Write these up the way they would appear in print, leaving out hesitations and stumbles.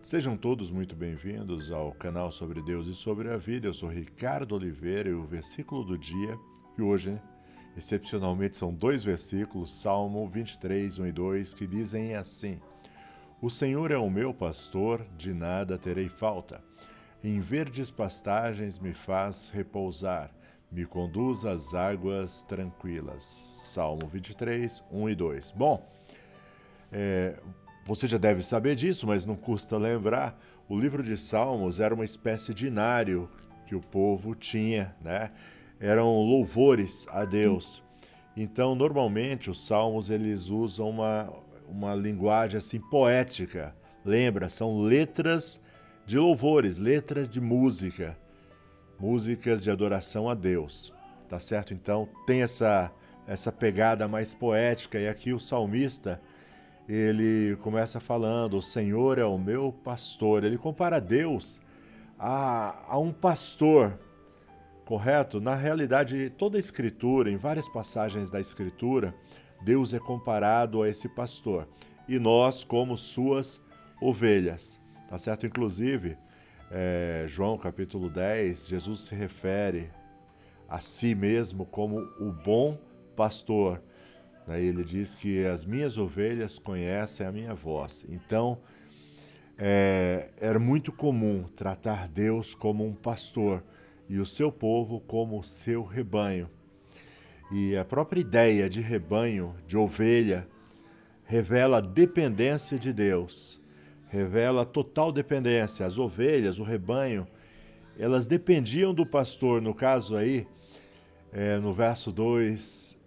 Sejam todos muito bem-vindos ao canal sobre Deus e sobre a vida. Eu sou Ricardo Oliveira e o versículo do dia, que hoje, excepcionalmente, são 2 versículos, Salmo 23, 1 e 2, que dizem assim: O Senhor é o meu pastor, de nada terei falta. Em verdes pastagens me faz repousar, me conduz às águas tranquilas. Salmo 23, 1 e 2. Bom, você já deve saber disso, mas não custa lembrar. O livro de Salmos era uma espécie de inário que o povo tinha, né? Eram louvores a Deus. Então, normalmente, os salmos eles usam uma linguagem assim poética. Lembra? São letras de louvores, letras de música, músicas de adoração a Deus. Tá certo? Então, tem essa pegada mais poética. E aqui o salmista ele começa falando: o Senhor é o meu pastor. Ele compara Deus a um pastor, correto? Na realidade, toda a Escritura, em várias passagens da Escritura, Deus é comparado a esse pastor. E nós, como suas ovelhas, tá certo? Inclusive, João capítulo 10, Jesus se refere a si mesmo como o bom pastor. Daí ele diz que as minhas ovelhas conhecem a minha voz. Então, era muito comum tratar Deus como um pastor e o seu povo como o seu rebanho. E a própria ideia de rebanho, de ovelha, revela a dependência de Deus, revela total dependência. As ovelhas, o rebanho, elas dependiam do pastor. No caso aí, no verso 2,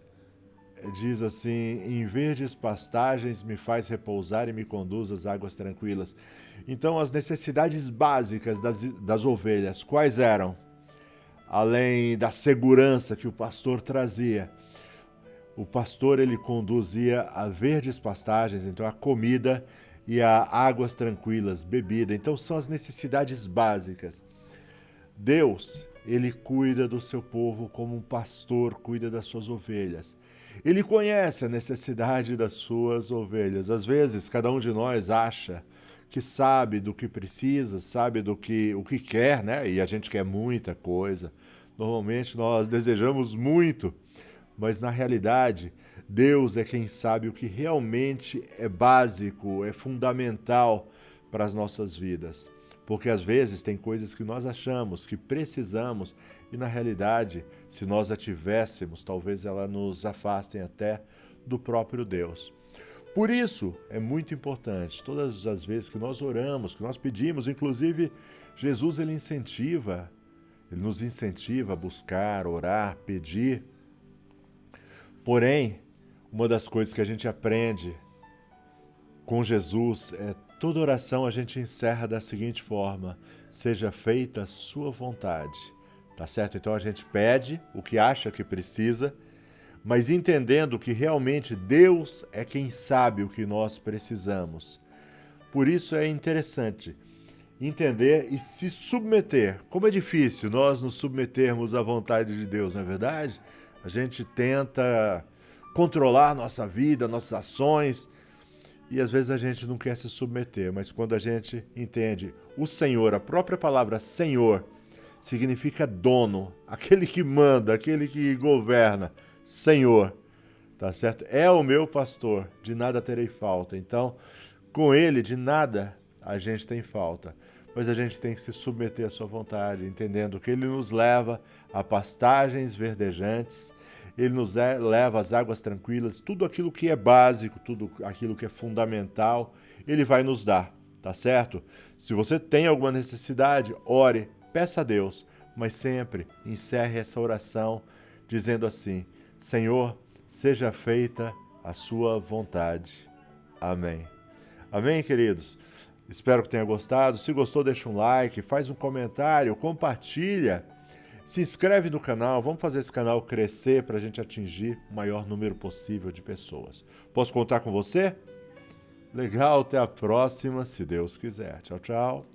diz assim: em verdes pastagens me faz repousar e me conduz às águas tranquilas. Então, as necessidades básicas das ovelhas, quais eram? Além da segurança que o pastor trazia, o pastor ele conduzia a verdes pastagens, então a comida, e a águas tranquilas, bebida. Então, são as necessidades básicas. Deus, ele cuida do seu povo como um pastor cuida das suas ovelhas. Ele conhece a necessidade das suas ovelhas. Às vezes, cada um de nós acha que sabe do que precisa, sabe o que quer, né? E a gente quer muita coisa. Normalmente nós desejamos muito, mas na realidade, Deus é quem sabe o que realmente é básico, é fundamental para as nossas vidas. Porque às vezes tem coisas que nós achamos que precisamos e na realidade, se nós a tivéssemos, talvez ela nos afastem até do próprio Deus. Por isso, é muito importante, todas as vezes que nós oramos, que nós pedimos, inclusive Jesus ele nos incentiva a buscar, orar, pedir. Porém, uma das coisas que a gente aprende com Jesus é toda oração a gente encerra da seguinte forma: seja feita a sua vontade. Tá certo? Então a gente pede o que acha que precisa, mas entendendo que realmente Deus é quem sabe o que nós precisamos. Por isso é interessante entender e se submeter. Como é difícil nós nos submetermos à vontade de Deus, não é verdade? A gente tenta controlar nossa vida, nossas ações, e às vezes a gente não quer se submeter, mas quando a gente entende o Senhor, a própria palavra Senhor, significa dono, aquele que manda, aquele que governa, Senhor, tá certo? É o meu pastor, de nada terei falta. Então, com ele, de nada a gente tem falta, mas a gente tem que se submeter à sua vontade, entendendo que ele nos leva a pastagens verdejantes, ele nos leva às águas tranquilas, tudo aquilo que é básico, tudo aquilo que é fundamental, ele vai nos dar, tá certo? Se você tem alguma necessidade, ore, peça a Deus, mas sempre encerre essa oração dizendo assim: Senhor, seja feita a sua vontade. Amém. Amém, queridos? Espero que tenha gostado. Se gostou, deixa um like, faz um comentário, compartilha. Se inscreve no canal, vamos fazer esse canal crescer para a gente atingir o maior número possível de pessoas. Posso contar com você? Legal, até a próxima, se Deus quiser. Tchau, tchau.